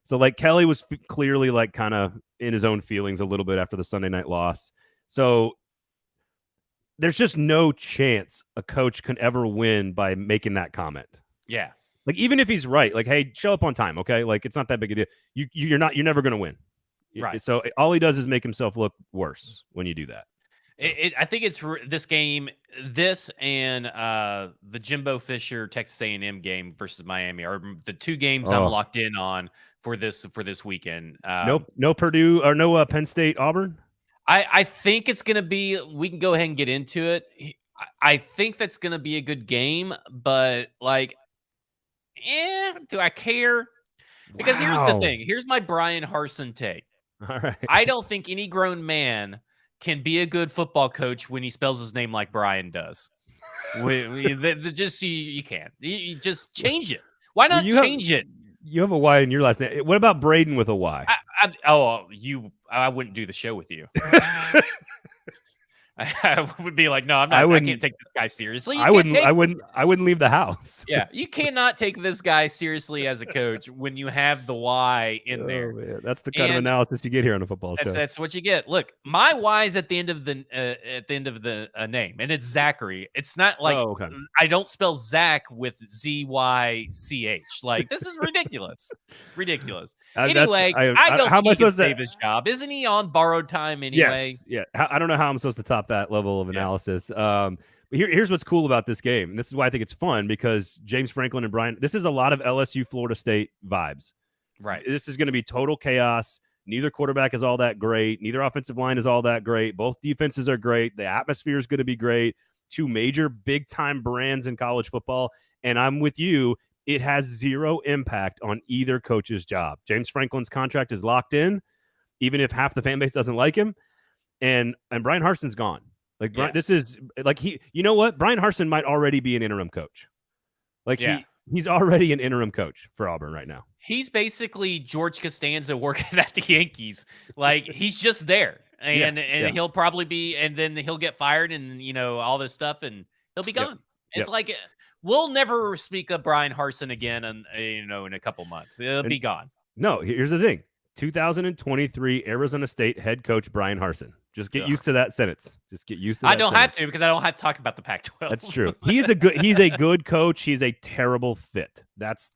So like Kelly was clearly like kind of in his own feelings a little bit after the Sunday night loss. So there's just no chance a coach can ever win by making that comment. Yeah. Like, even if he's right, like, hey, show up on time, okay? Like, it's not that big a deal. You're never going to win. Right. So all he does is make himself look worse when you do that. I think it's this game, this and the Jimbo Fisher Texas A&M game versus Miami are the 2 games I'm locked in on for this weekend. No Purdue or no Penn State Auburn. I think it's going to be. We can go ahead and get into it. I think that's going to be a good game, but like, Do I care? Because here's the thing. Here's my Bryan Harsin take. All right. I don't think any grown man can be a good football coach when he spells his name like Brian does. You can't. You just change it. Why not change it? You have a Y in your last name. What about Braden with a Y? I wouldn't do the show with you. I would be like, no, I'm not. I can't take this guy seriously. I wouldn't leave the house. Yeah, you cannot take this guy seriously as a coach when you have the Y in there. Man. That's the kind of analysis you get here on a football show. That's what you get. Look, my Y is at the end of the name, and it's Zachary. It's not like I don't spell Zach with ZYCH. Like, this is ridiculous. Ridiculous. Anyway, I don't think he can save his job. Isn't he on borrowed time anyway? Yes. Yeah. I don't know how I'm supposed to top that level of analysis. But here's what's cool about this game. And this is why I think it's fun, because James Franklin and Brian, this is a lot of LSU Florida State vibes. Right. This is going to be total chaos. Neither quarterback is all that great. Neither offensive line is all that great. Both defenses are great. The atmosphere is going to be great. Two major big-time brands in college football. And I'm with you. It has zero impact on either coach's job. James Franklin's contract is locked in, even if half the fan base doesn't like him. And Bryan Harsin's gone. Like, this is like you know what? Bryan Harsin might already be an interim coach. Like, he's already an interim coach for Auburn right now. He's basically George Costanza working at the Yankees. Like, he's just there, and he'll probably be, and then he'll get fired, and all this stuff, and he'll be gone. It's like we'll never speak of Bryan Harsin again, and in a couple months, it'll be gone. No, here's the thing: 2023 Arizona State head coach Bryan Harsin. Just get used to that sentence. Just get used to that. I don't have to, because I don't have to talk about the Pac-12. That's true. He's a good coach. He's a terrible fit. That's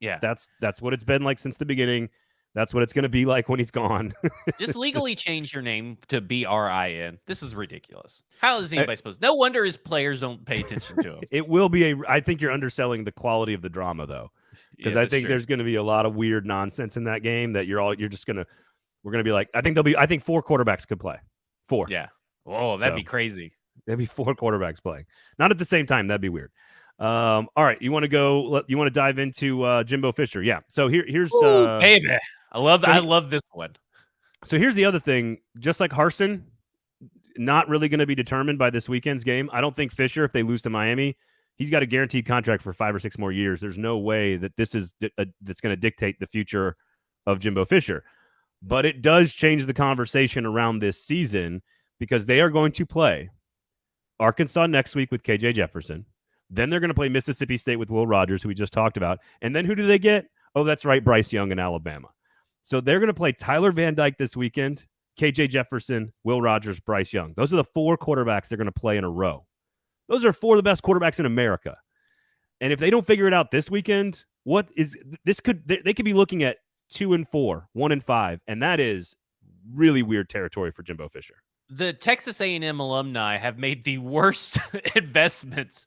what it's been like since the beginning. That's what it's going to be like when he's gone. Just legally change your name to BRIN. This is ridiculous. How is anybody supposed? No wonder his players don't pay attention to him. It will be I think you're underselling the quality of the drama, though, because I think there's going to be a lot of weird nonsense in that game that we're going to be like, I think 4 quarterbacks could play. 4. Yeah. Oh, that'd be crazy. There'd be 4 quarterbacks playing. Not at the same time. That'd be weird. All right. You want to dive into Jimbo Fisher? Yeah. So here's baby. I love this one. So here's the other thing. Just like Harsin, not really going to be determined by this weekend's game. I don't think Fisher, if they lose to Miami, he's got a guaranteed contract for 5 or 6 more years. There's no way that this is that's going to dictate the future of Jimbo Fisher. But it does change the conversation around this season, because they are going to play Arkansas next week with KJ Jefferson. Then they're going to play Mississippi State with Will Rogers, who we just talked about. And then who do they get? Oh, that's right, Bryce Young in Alabama. So they're going to play Tyler Van Dyke this weekend, KJ Jefferson, Will Rogers, Bryce Young. Those are the 4 quarterbacks they're going to play in a row. Those are 4 of the best quarterbacks in America. And if they don't figure it out this weekend, they could be looking at 2-4, 1-5, and that is really weird territory for Jimbo Fisher. The Texas A&M alumni have made the worst investments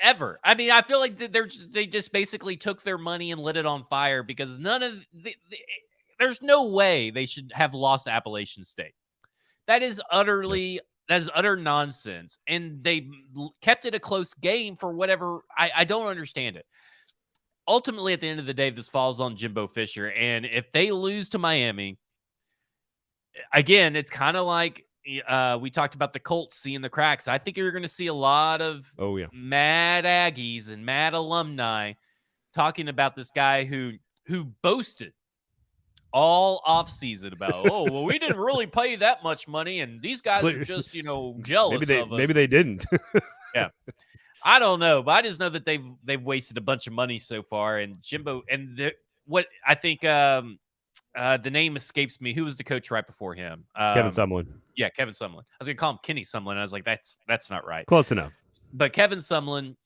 ever. I mean, I feel like they just basically took their money and lit it on fire, because there's no way they should have lost Appalachian State. That is utter nonsense, and they kept it a close game for whatever. I don't understand it. Ultimately, at the end of the day, this falls on Jimbo Fisher. And if they lose to Miami, again, it's kind of like we talked about the Colts seeing the cracks. I think you're going to see a lot of mad Aggies and mad alumni talking about this guy who boasted all offseason about, we didn't really pay that much money, and these guys are just, jealous of us. Maybe they didn't. Yeah. I don't know, but I just know that they've wasted a bunch of money so far. And Jimbo, what I think the name escapes me. Who was the coach right before him? Kevin Sumlin. Yeah, Kevin Sumlin. I was gonna call him Kenny Sumlin. I was like, that's not right. Close enough. But Kevin Sumlin,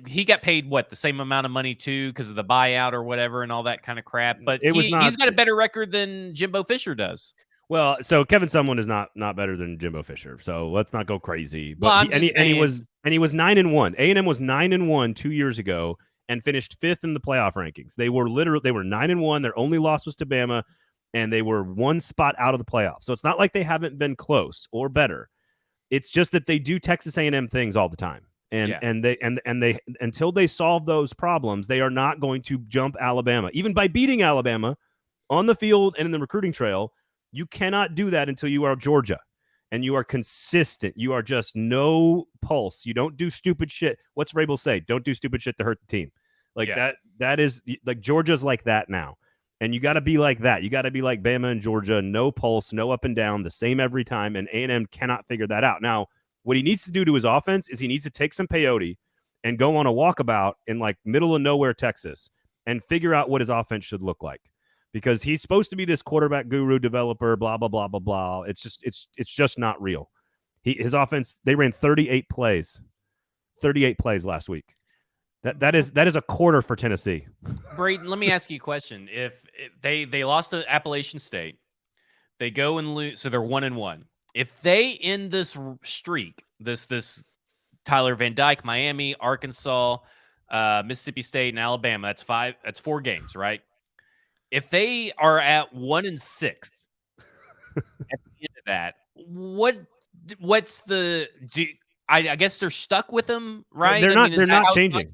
he got paid the same amount of money too, because of the buyout or whatever and all that kind of crap. But he's got a better record than Jimbo Fisher does. Well, so Kevin Sumlin is not better than Jimbo Fisher. So let's not go crazy. But he was 9-1. A&M was 9-1 2 years ago and finished 5th in the playoff rankings. They were 9-1. Their only loss was to Bama, and they were 1 spot out of the playoffs. So it's not like they haven't been close or better. It's just that they do Texas A&M things all the time. And they until they solve those problems, they are not going to jump Alabama. Even by beating Alabama on the field and in the recruiting trail, you cannot do that until you are Georgia and you are consistent. You are just no pulse. You don't do stupid shit. What's Vrabel say? Don't do stupid shit to hurt the team. That is like Georgia's like that now. And you got to be like that. You got to be like Bama and Georgia, no pulse, no up and down, the same every time. And A&M cannot figure that out. Now, what he needs to do to his offense is he needs to take some peyote and go on a walkabout in like middle of nowhere, Texas, and figure out what his offense should look like. Because he's supposed to be this quarterback guru developer, blah, blah, blah, blah, blah. It's just not real. His offense, they ran 38 plays last week. That is a quarter for Tennessee. Braden, let me ask you a question. If they lost to Appalachian State, they go and lose, so they're 1-1. If they end this streak, this Tyler Van Dyke, Miami, Arkansas, Mississippi State, and Alabama, that's 4 games, right? If they are at 1-6 at the end of that, what's the? I guess they're stuck with them, right? They're not changing.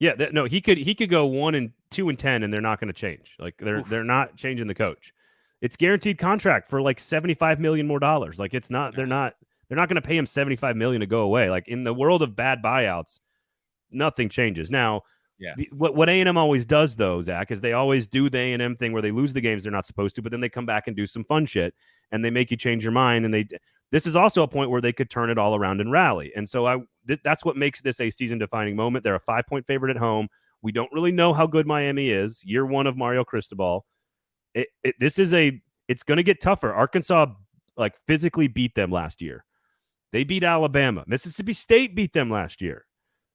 Yeah, no, he could go 1-2-10, and they're not going to change. Like they're not changing the coach. It's guaranteed contract for like $75 million more dollars. Like it's not. They're not going to pay him $75 million to go away. Like in the world of bad buyouts, nothing changes. Now, what A&M always does though, Zach, is they always do the A&M thing where they lose the games they're not supposed to, but then they come back and do some fun shit and they make you change your mind. And this is also a point where they could turn it all around and rally. And so that's what makes this a season-defining moment. They're a 5-point favorite at home. We don't really know how good Miami is. Year 1 of Mario Cristobal. It's going to get tougher. Arkansas like physically beat them last year. They beat Alabama. Mississippi State beat them last year.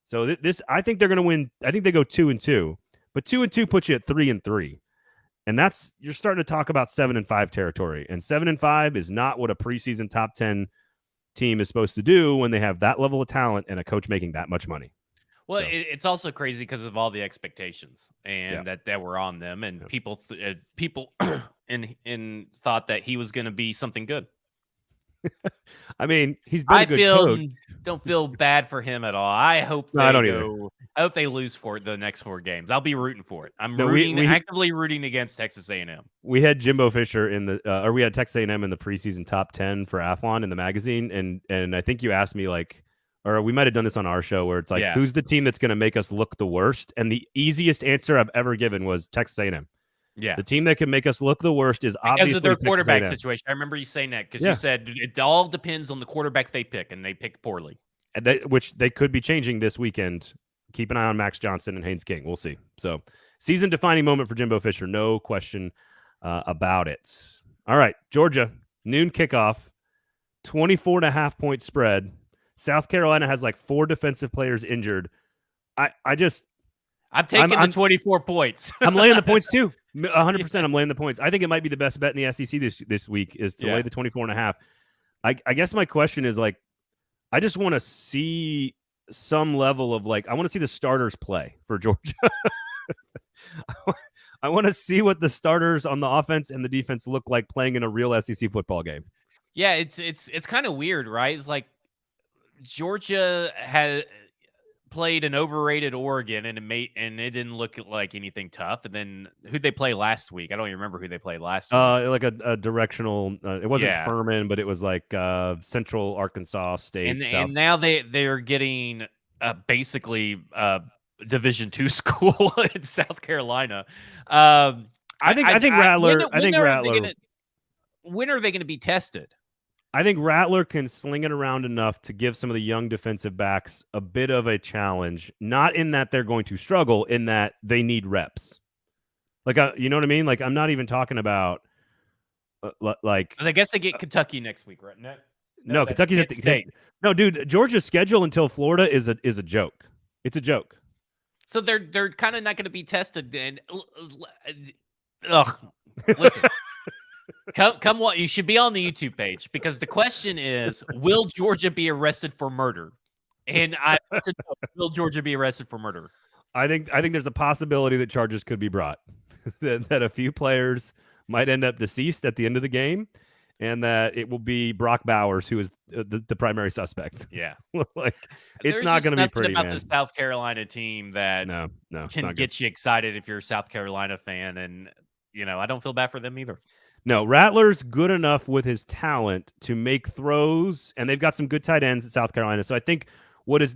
So I think they're going to win. I think they go 2-2, but 2-2 puts you at 3-3. And you're starting to talk about 7-5 territory. And 7-5 is not what a preseason top 10 team is supposed to do when they have that level of talent and a coach making that much money. Well, it's also crazy because of all the expectations and that were on them, and people in thought that he was going to be something good. I mean, he's been a good coach. Don't feel bad for him at all. I hope I hope they lose for the next 4 games. I'll be rooting for it. I'm actively rooting against Texas A&M. We had Jimbo Fisher or we had Texas A&M in the preseason top 10 for Athlon in the magazine, and I think you asked me or we might have done this on our show where it's like, who's the team that's going to make us look the worst? And the easiest answer I've ever given was Texas A&M. Yeah, the team that can make us look the worst is obviously because of their quarterback Texas situation. I remember you saying that because you said it all depends on the quarterback they pick, and they pick poorly. Which they could be changing this weekend. Keep an eye on Max Johnson and Haynes King. We'll see. So, season-defining moment for Jimbo Fisher, no question about it. All right, Georgia, noon kickoff, 24.5-point spread. South Carolina has like 4 defensive players injured. I'm taking the 24 points. I'm laying the points too. 100%. I'm laying the points. I think it might be the best bet in the SEC this week is to lay the 24.5. I guess my question is like, I just want to see some level of I want to see the starters play for Georgia. I want to see what the starters on the offense and the defense look like playing in a real SEC football game. Yeah, it's kind of weird, right? It's like Georgia has played an overrated Oregon and it didn't look like anything tough. And then who'd they play last week? I don't even remember who they played last week. Like a directional. It wasn't Furman, but it was like Central Arkansas State. And now they're getting basically Division II school in South Carolina. I think Rattler. When are they going to be tested? I think Rattler can sling it around enough to give some of the young defensive backs a bit of a challenge, not in that they're going to struggle, in that they need reps. You know what I mean? Like, I'm not even talking about I guess they get Kentucky next week, right? No, Kentucky's at the State. No, dude, Georgia's schedule until Florida is a joke. It's a joke. So they're kind of not going to be tested. And listen. Come what you should be on the YouTube page, because the question is, will Georgia be arrested for murder? And I want to know, will Georgia be arrested for murder? I think there's a possibility that charges could be brought. that a few players might end up deceased at the end of the game, and that it will be Brock Bowers who is the primary suspect. Yeah. Like, it's not going to be pretty, about man. the South Carolina team that no, can get you excited if you're a South Carolina fan. And, I don't feel bad for them either. No, Rattler's good enough with his talent to make throws, and they've got some good tight ends at South Carolina. So I think what is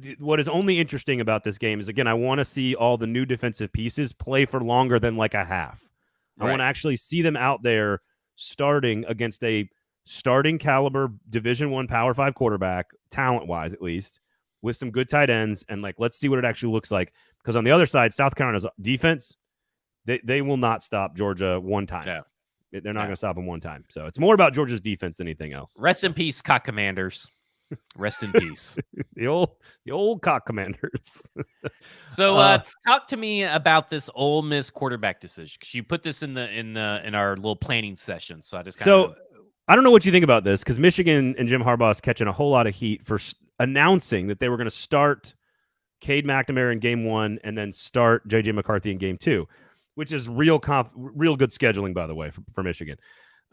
only interesting about this game is, again, I want to see all the new defensive pieces play for longer than like a half. I want to actually see them out there starting against a starting caliber Division I Power 5 quarterback, talent-wise at least, with some good tight ends, and like let's see what it actually looks like. Because on the other side, South Carolina's defense, they will not stop Georgia one time. Yeah. They're not going to stop them one time. So it's more about Georgia's defense than anything else. Rest in peace, Cock Commanders. Rest in peace. the old Cock Commanders. So talk to me about this Ole Miss quarterback decision, because you put this in our little planning session. So I just I don't know what you think about this, because Michigan and Jim Harbaugh is catching a whole lot of heat for announcing that they were going to start Cade McNamara in game 1 and then start J.J. McCarthy in game 2. Which is real good scheduling, by the way, for Michigan.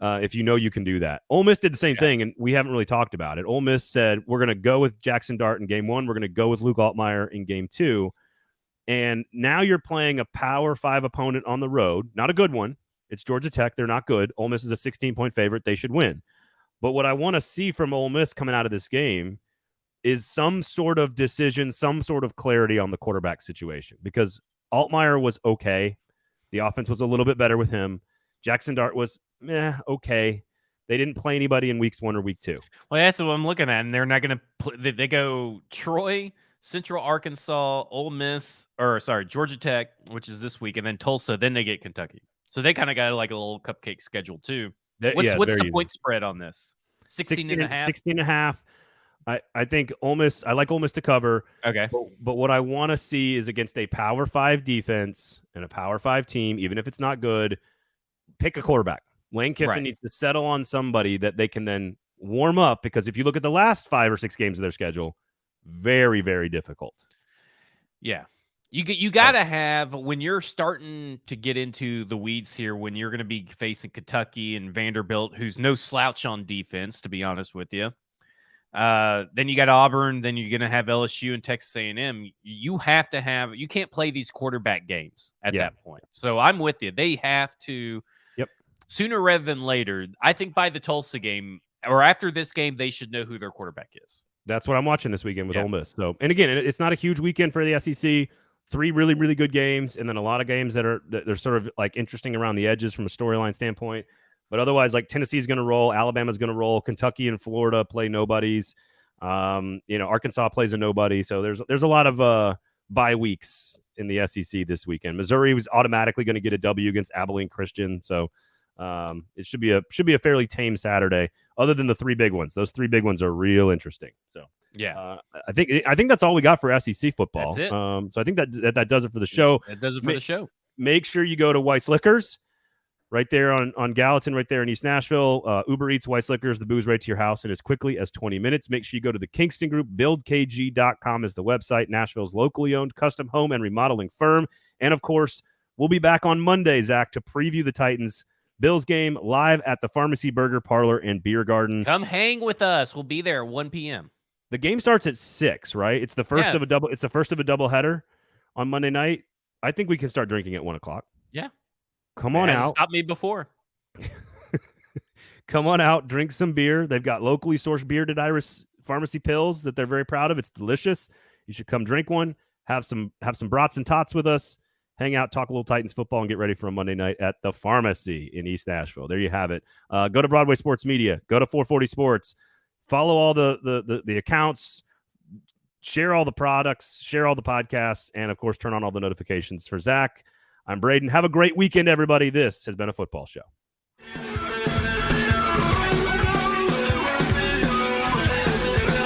If you can do that. Ole Miss did the same thing, and we haven't really talked about it. Ole Miss said, we're going to go with Jackson Dart in game 1. We're going to go with Luke Altmaier in game 2. And now you're playing a Power 5 opponent on the road. Not a good one. It's Georgia Tech. They're not good. Ole Miss is a 16-point favorite. They should win. But what I want to see from Ole Miss coming out of this game is some sort of decision, some sort of clarity on the quarterback situation. Because Altmaier was okay. The offense was a little bit better with him. Jackson Dart was okay. They didn't play anybody in weeks 1 or week 2. Well, that's what I'm looking at, and they're not going to play. They go Troy, Central Arkansas, Georgia Tech, which is this week, and then Tulsa. Then they get Kentucky. So they kind of got like a little cupcake schedule too. What's the point spread on this? 16.5? 16.5. I think Ole Miss, I like Ole Miss to cover. Okay. But what I want to see is against a Power 5 defense and a Power 5 team, even if it's not good, pick a quarterback. Lane Kiffin needs to settle on somebody that they can then warm up, because if you look at the last 5 or 6 games of their schedule, very, very difficult. Yeah. You got to have, when you're starting to get into the weeds here, when you're going to be facing Kentucky and Vanderbilt, who's no slouch on defense, to be honest with you. Then you got Auburn, then you're going to have LSU and Texas A&M. You can't play these quarterback games at that point. So I'm with you. They have to, sooner rather than later. I think by the Tulsa game or after this game, they should know who their quarterback is. That's what I'm watching this weekend with Ole Miss. So, and again, it's not a huge weekend for the SEC. 3 really, really good games, and then a lot of games they're sort of like interesting around the edges from a storyline standpoint. But otherwise, like Tennessee's going to roll, Alabama's going to roll, Kentucky and Florida play nobodies. Arkansas plays a nobody. So there's a lot of bye weeks in the SEC this weekend. Missouri was automatically going to get a W against Abilene Christian. So it should be a fairly tame Saturday, other than the 3 big ones. Those 3 big ones are real interesting. So I think that's all we got for SEC football. That's it. So I think that does it for the show. That does it for the show. Make sure you go to White's Liquors. Right there on Gallatin, right there in East Nashville. Uber Eats, White's Liquors, the booze right to your house in as quickly as 20 minutes. Make sure you go to the Kingston Group. BuildKG.com is the website. Nashville's locally owned custom home and remodeling firm. And, of course, we'll be back on Monday, Zach, to preview the Titans-Bills game live at the Pharmacy Burger Parlor and Beer Garden. Come hang with us. We'll be there at 1 p.m. The game starts at 6, right? It's the first of a double. It's the first of a doubleheader on Monday night. I think we can start drinking at 1 o'clock. Yeah. Come on out. Stop me before. Come on out, drink some beer. They've got locally sourced bearded Iris Pharmacy pills that they're very proud of. It's delicious. You should come drink one. Have some brats and tots with us. Hang out, talk a little Titans football, and get ready for a Monday night at the Pharmacy in East Nashville. There you have it. Go to Broadway Sports Media. Go to 440 Sports. Follow all the accounts. Share all the products. Share all the podcasts. And, of course, turn on all the notifications. For Zach, I'm Braden. Have a great weekend, everybody. This has been a football show.